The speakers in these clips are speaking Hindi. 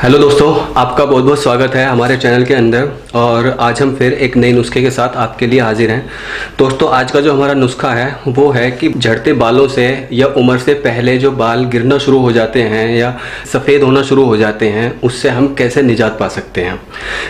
हेलो दोस्तों, आपका बहुत बहुत स्वागत है हमारे चैनल के अंदर। और आज हम फिर एक नए नुस्खे के साथ आपके लिए हाजिर हैं। दोस्तों, आज का जो हमारा नुस्खा है वो है कि झड़ते बालों से या उम्र से पहले जो बाल गिरना शुरू हो जाते हैं या सफ़ेद होना शुरू हो जाते हैं, उससे हम कैसे निजात पा सकते हैं।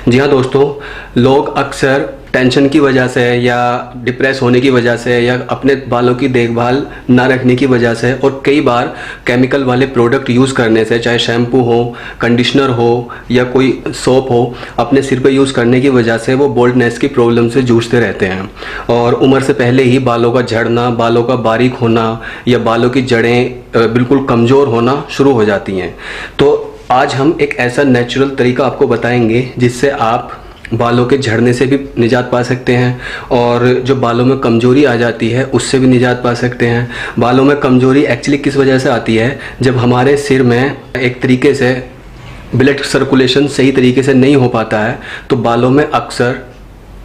जी हाँ दोस्तों, लोग अक्सर टेंशन की वजह से या डिप्रेस होने की वजह से या अपने बालों की देखभाल ना रखने की वजह से और कई बार केमिकल वाले प्रोडक्ट यूज़ करने से, चाहे शैम्पू हो, कंडीशनर हो या कोई सोप हो, अपने सिर पे यूज़ करने की वजह से वो बोल्डनेस की प्रॉब्लम से जूझते रहते हैं। और उम्र से पहले ही बालों का झड़ना, बालों का बारीक होना या बालों की जड़ें बिल्कुल कमज़ोर होना शुरू हो जाती हैं। तो आज हम एक ऐसा नेचुरल तरीका आपको बताएंगे जिससे आप बालों के झड़ने से भी निजात पा सकते हैं और जो बालों में कमज़ोरी आ जाती है उससे भी निजात पा सकते हैं। बालों में कमज़ोरी एक्चुअली किस वजह से आती है? जब हमारे सिर में एक तरीके से ब्लड सर्कुलेशन सही तरीके से नहीं हो पाता है तो बालों में अक्सर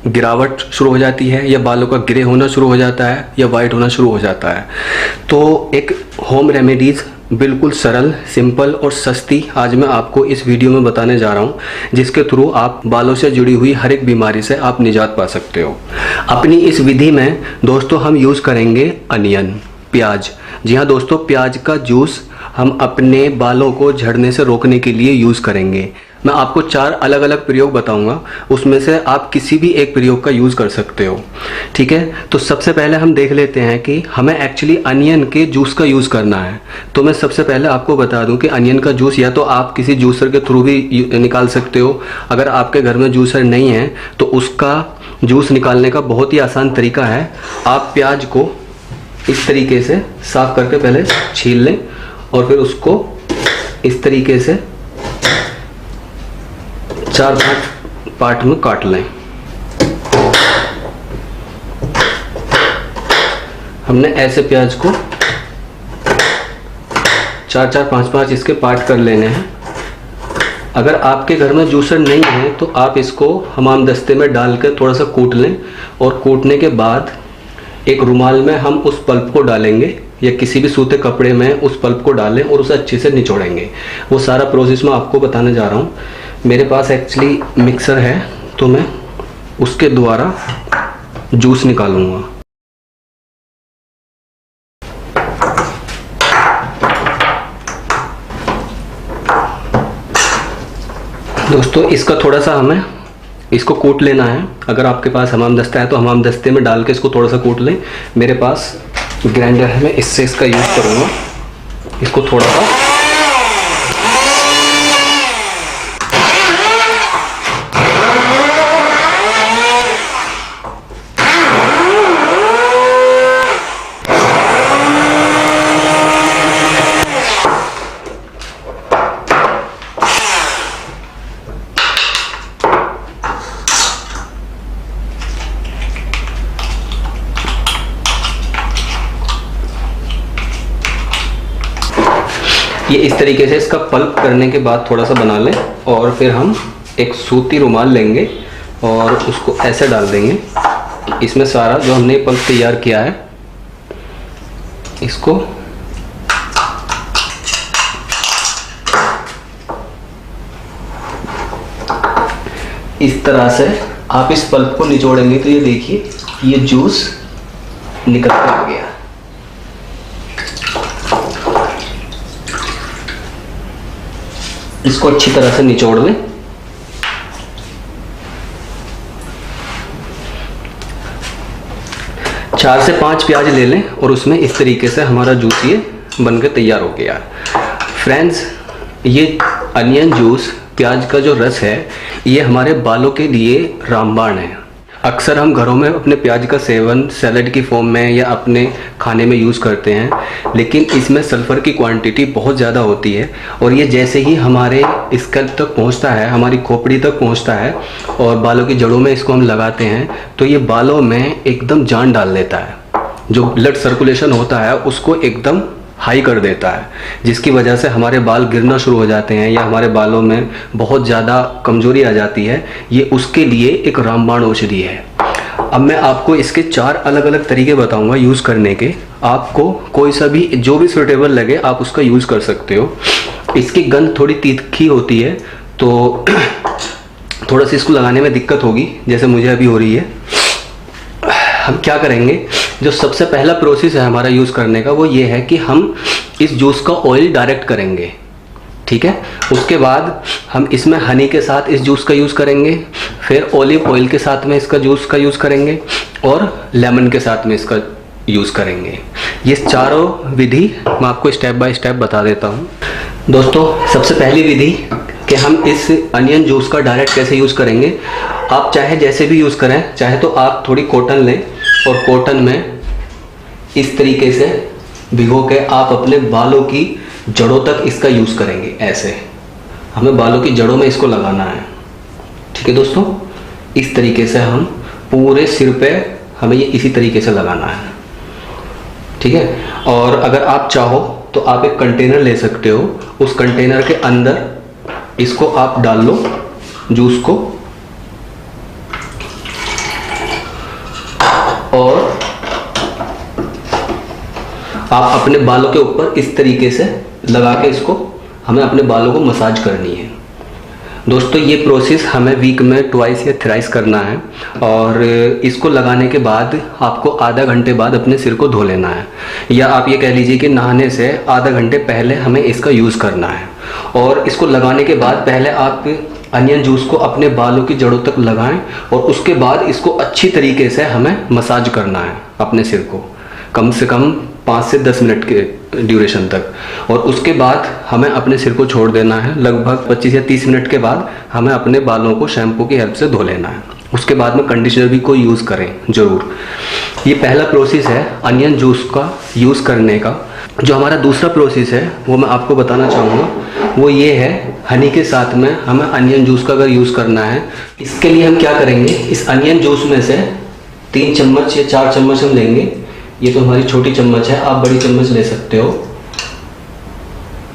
गिरावट शुरू हो जाती है या बालों का ग्रे होना शुरू हो जाता है या वाइट होना शुरू हो जाता है। तो एक होम रेमेडीज़ बिल्कुल सरल, सिंपल और सस्ती आज मैं आपको इस वीडियो में बताने जा रहा हूँ, जिसके थ्रू आप बालों से जुड़ी हुई हर एक बीमारी से आप निजात पा सकते हो। अपनी इस विधि में दोस्तों हम यूज़ करेंगे अनियन, प्याज। जी हाँ दोस्तों, प्याज का जूस हम अपने बालों को झड़ने से रोकने के लिए यूज़ करेंगे। मैं आपको 4 अलग अलग प्रयोग बताऊंगा, उसमें से आप किसी भी एक प्रयोग का यूज़ कर सकते हो। ठीक है, तो सबसे पहले हम देख लेते हैं कि हमें एक्चुअली अनियन के जूस का यूज़ करना है। तो मैं सबसे पहले आपको बता दूं कि अनियन का जूस या तो आप किसी जूसर के थ्रू भी निकाल सकते हो। अगर आपके घर में जूसर नहीं है तो उसका जूस निकालने का बहुत ही आसान तरीका है। आप प्याज को इस तरीके से साफ करके पहले छील लें और फिर उसको इस तरीके से 4-5 पार्ट में काट लें। हमने ऐसे प्याज को 4-4, 5-5 इसके पार्ट कर लेने हैं। अगर आपके घर में जूसर नहीं है तो आप इसको हमाम दस्ते में डाल कर थोड़ा सा कूट लें और कूटने के बाद एक रुमाल में हम उस पल्प को डालेंगे या किसी भी सूते कपड़े में उस पल्प को डालें और उसे अच्छे से निचोड़ेंगे। वो सारा प्रोसेस मैं आपको बताने जा रहा हूँ। मेरे पास एक्चुअली मिक्सर है तो मैं उसके द्वारा जूस निकालूंगा। दोस्तों, इसका थोड़ा सा हमें इसको कूट लेना है। अगर आपके पास हमाम दस्ता है तो हमाम दस्ते में डाल के इसको थोड़ा सा कूट लें। मेरे पास ग्राइंडर है, मैं इससे इसका यूज़ करूँगा। इसको थोड़ा सा ये इस तरीके से इसका पल्प करने के बाद थोड़ा सा बना लें और फिर हम एक सूती रुमाल लेंगे और उसको ऐसे डाल देंगे। इसमें सारा जो हमने पल्प तैयार किया है इसको इस तरह से आप इस पल्प को निचोड़ेंगे तो ये देखिए ये जूस निकल कर आ गया। इसको अच्छी तरह से निचोड़ लें। चार से 5 प्याज ले लें और उसमें इस तरीके से हमारा जूस ये बनकर तैयार हो गया। फ्रेंड्स, ये अनियन जूस, प्याज का जो रस है, ये हमारे बालों के लिए रामबाण है। अक्सर हम घरों में अपने प्याज का सेवन सैलेड की फॉर्म में या अपने खाने में यूज़ करते हैं, लेकिन इसमें सल्फ़र की क्वांटिटी बहुत ज़्यादा होती है और ये जैसे ही हमारे स्कैल्प तक पहुंचता है, हमारी खोपड़ी तक पहुंचता है और बालों की जड़ों में इसको हम लगाते हैं तो ये बालों में एकदम जान डाल देता है। जो ब्लड सर्कुलेशन होता है उसको एकदम हाई कर देता है, जिसकी वजह से हमारे बाल गिरना शुरू हो जाते हैं या हमारे बालों में बहुत ज़्यादा कमज़ोरी आ जाती है। ये उसके लिए एक रामबाण औषधि है। अब मैं आपको इसके 4 अलग अलग तरीके बताऊंगा यूज़ करने के। आपको कोई सा भी जो भी सूटेबल लगे आप उसका यूज़ कर सकते हो। इसकी गंध थोड़ी तीखी होती है, तो थोड़ा सा इसको लगाने में दिक्कत होगी, जैसे मुझे अभी हो रही है। हम क्या करेंगे, जो सबसे पहला प्रोसेस है हमारा यूज़ करने का, वो ये है कि हम इस जूस का ऑयल डायरेक्ट करेंगे, ठीक है। उसके बाद हम इसमें हनी के साथ इस जूस का यूज़ करेंगे, फिर ऑलिव ऑयल के साथ में इसका जूस का यूज़ करेंगे, और लेमन के साथ में इसका यूज़ करेंगे। ये चारों विधि मैं आपको स्टेप बाय स्टेप बता देता हूँ। दोस्तों, सबसे पहली विधि कि हम इस अनियन जूस का डायरेक्ट कैसे यूज़ करेंगे। आप चाहे जैसे भी यूज़ करें, चाहे तो आप थोड़ी कॉटन लें और कॉटन में इस तरीके से भिगो के आप अपने बालों की जड़ों तक इसका यूज़ करेंगे। ऐसे हमें बालों की जड़ों में इसको लगाना है, ठीक है दोस्तों। इस तरीके से हम पूरे सिर पे हमें ये इसी तरीके से लगाना है, ठीक है। और अगर आप चाहो तो आप एक कंटेनर ले सकते हो, उस कंटेनर के अंदर इसको आप डाल लो जूस को, और आप अपने बालों के ऊपर इस तरीके से लगा के इसको हमें अपने बालों को मसाज करनी है। दोस्तों, ये प्रोसेस हमें वीक में ट्वाइस या थ्राइस करना है, और इसको लगाने के बाद आपको आधा घंटे बाद अपने सिर को धो लेना है, या आप ये कह लीजिए कि नहाने से आधा घंटे पहले हमें इसका यूज़ करना है। और इसको लगाने के बाद पहले आप अनियन जूस को अपने बालों की जड़ों तक लगाएं, और उसके बाद इसको अच्छी तरीके से हमें मसाज करना है अपने सिर को, कम से कम 5 से 10 मिनट के ड्यूरेशन तक। और उसके बाद हमें अपने सिर को छोड़ देना है। लगभग 25 या 30 मिनट के बाद हमें अपने बालों को शैम्पू की हेल्प से धो लेना है। उसके बाद में कंडीशनर भी कोई यूज़ करें ज़रूर। ये पहला प्रोसेस है अनियन जूस का यूज़ करने का। जो हमारा दूसरा प्रोसेस है वो मैं आपको बताना चाहूँगा, वो ये है हनी के साथ में हमें अनियन जूस का अगर यूज़ करना है। इसके लिए हम क्या करेंगे, इस अनियन जूस में से 3 चम्मच या 4 चम्मच हम लेंगे। ये तो हमारी छोटी चम्मच है, आप बड़ी चम्मच ले सकते हो,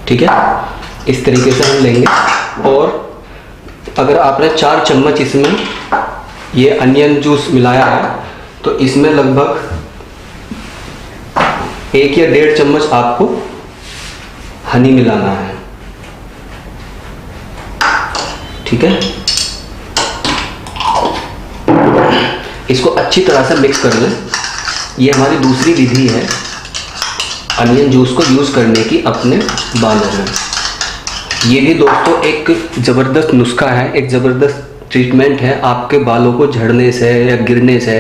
ठीक है। इस तरीके से हम लेंगे, और अगर आपने 4 चम्मच इसमें ये अनियन जूस मिलाया है, तो इसमें लगभग 1 या 1.5 चम्मच आपको हनी मिलाना है, ठीक है। इसको अच्छी तरह से मिक्स कर लें। ये हमारी दूसरी विधि है अनियन जूस को यूज़ करने की अपने बालों में। ये भी दोस्तों एक ज़बरदस्त नुस्खा है, एक ज़बरदस्त ट्रीटमेंट है आपके बालों को झड़ने से या गिरने से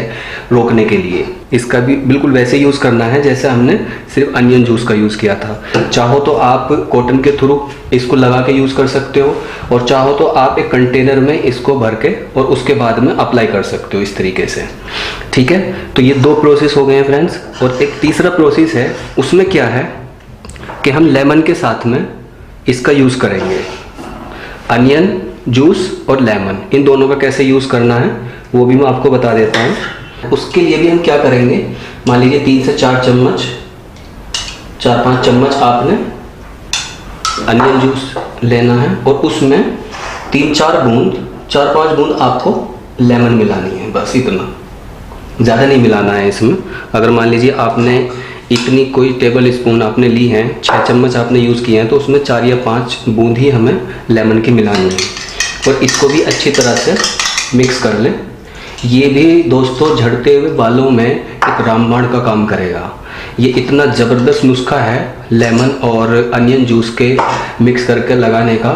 रोकने के लिए। इसका भी बिल्कुल वैसे यूज़ करना है जैसे हमने सिर्फ अनियन जूस का यूज़ किया था। चाहो तो आप कॉटन के थ्रू इसको लगा के यूज़ कर सकते हो, और चाहो तो आप एक कंटेनर में इसको भर के और उसके बाद में अप्लाई कर सकते हो इस तरीके से, ठीक है। तो ये 2 प्रोसेस हो गए हैं फ्रेंड्स। और एक तीसरा प्रोसेस है, उसमें क्या है कि हम लेमन के साथ में इसका यूज़ करेंगे। अनियन जूस और लेमन, इन दोनों का कैसे यूज़ करना है वो भी मैं आपको बता देता हूँ। उसके लिए भी हम क्या करेंगे, मान लीजिए 3 से 4 चम्मच, 4-5 चम्मच आपने अनियन जूस लेना है, और उसमें 3-4 बूंद, 4-5 बूंद आपको लेमन मिलानी है, बस इतना, ज़्यादा नहीं मिलाना है इसमें। अगर मान लीजिए आपने इतनी कोई टेबल स्पून आपने ली हैं, 6 चम्मच आपने यूज़ किए हैं, तो उसमें 4 या 5 बूंद ही हमें लेमन की मिलानी है, और इसको भी अच्छी तरह से मिक्स कर लें। ये भी दोस्तों झड़ते हुए बालों में एक रामबाण का काम करेगा। ये इतना ज़बरदस्त नुस्खा है लेमन और अनियन जूस के मिक्स करके लगाने का।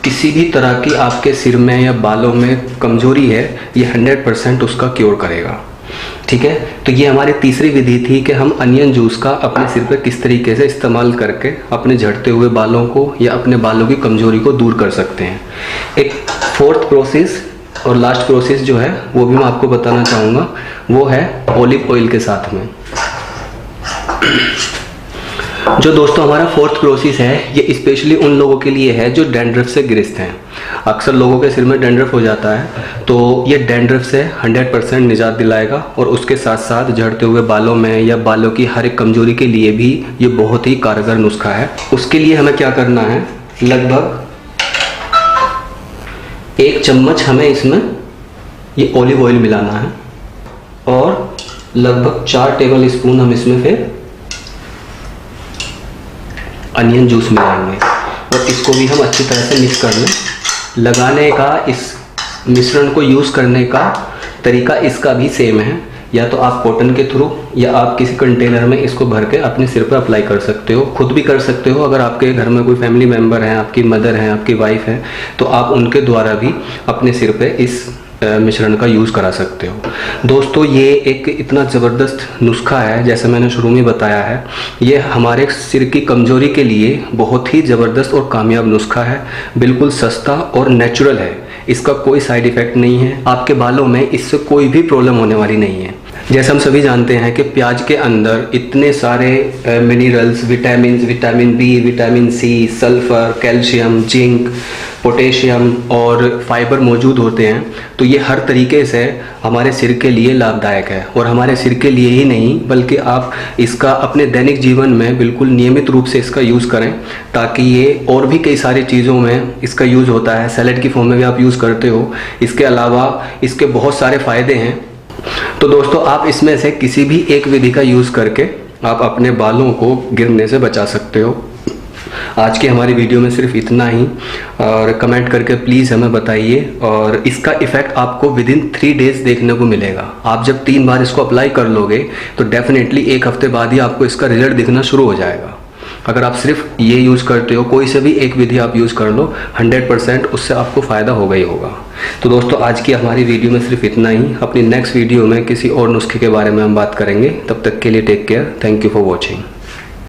किसी भी तरह की आपके सिर में या बालों में कमजोरी है, ये 100% उसका क्योर करेगा, ठीक है। तो ये हमारी तीसरी विधि थी कि हम अनियन जूस का अपने सिर पर किस तरीके से इस्तेमाल करके अपने झड़ते हुए बालों को या अपने बालों की कमजोरी को दूर कर सकते हैं। एक 4th प्रोसेस और लास्ट प्रोसेस जो है वो भी मैं आपको बताना चाहूँगा, वो है ऑलिव ऑयल के साथ में। जो दोस्तों हमारा 4th प्रोसेस है, ये स्पेशली उन लोगों के लिए है जो डैंड्रफ से ग्रस्त हैं। अक्सर लोगों के सिर में डैंड्रफ हो जाता है, तो ये डैंड्रफ से 100% निजात दिलाएगा, और उसके साथ साथ झड़ते हुए बालों में या बालों की हर एक कमजोरी के लिए भी ये बहुत ही कारगर नुस्खा है। उसके लिए हमें क्या करना है, लगभग 1 चम्मच हमें इसमें ये ऑलिव ऑयल मिलाना है, और लगभग 4 टेबल स्पून हम इसमें फिर अनियन जूस मिलाएंगे। और इसको भी हम अच्छी तरह से मिक्स कर लें। लगाने का, इस मिश्रण को यूज़ करने का तरीका इसका भी सेम है। या तो आप कॉटन के थ्रू या आप किसी कंटेनर में इसको भर के अपने सिर पर अप्लाई कर सकते हो, खुद भी कर सकते हो। अगर आपके घर में कोई फैमिली मेम्बर है, आपकी मदर है, आपकी वाइफ है, तो आप उनके द्वारा भी अपने सिर पे इस मिश्रण का यूज़ करा सकते हो। दोस्तों, ये एक इतना ज़बरदस्त नुस्खा है, जैसे मैंने शुरू में बताया है, ये हमारे सिर की कमज़ोरी के लिए बहुत ही ज़बरदस्त और कामयाब नुस्खा है। बिल्कुल सस्ता और नेचुरल है, इसका कोई साइड इफ़ेक्ट नहीं है, आपके बालों में इससे कोई भी प्रॉब्लम होने वाली नहीं है। जैसे हम सभी जानते हैं कि प्याज के अंदर इतने सारे minerals, vitamin B, vitamin C, sulphur, calcium, zinc, potassium और फाइबर मौजूद होते हैं। तो ये हर तरीके से हमारे सिर के लिए लाभदायक है, और हमारे सिर के लिए ही नहीं बल्कि आप इसका अपने दैनिक जीवन में बिल्कुल नियमित रूप से इसका यूज़ करें, ताकि ये और भी कई सारी चीज़ों में इसका यूज़ होता है। सैलेड की फॉर्म में भी आप यूज़ करते हो। इसके अलावा इसके बहुत सारे फ़ायदे हैं। तो दोस्तों, आप इसमें से किसी भी एक विधि का यूज़ करके आप अपने बालों को गिरने से बचा सकते हो। आज की हमारी वीडियो में सिर्फ इतना ही, और कमेंट करके प्लीज़ हमें बताइए। और इसका इफ़ेक्ट आपको विदिन 3 डेज़ देखने को मिलेगा। आप जब 3 बार इसको अप्लाई कर लोगे तो डेफिनेटली 1 हफ्ते बाद ही आपको इसका रिजल्ट दिखना शुरू हो जाएगा। अगर आप सिर्फ ये यूज़ करते हो, कोई से भी एक विधि आप यूज़ कर लो, 100% उससे आपको फ़ायदा होगा ही होगा। तो दोस्तों, आज की हमारी वीडियो में सिर्फ इतना ही। अपनी नेक्स्ट वीडियो में किसी और नुस्खे के बारे में हम बात करेंगे। तब तक के लिए take care. Thank you for watching.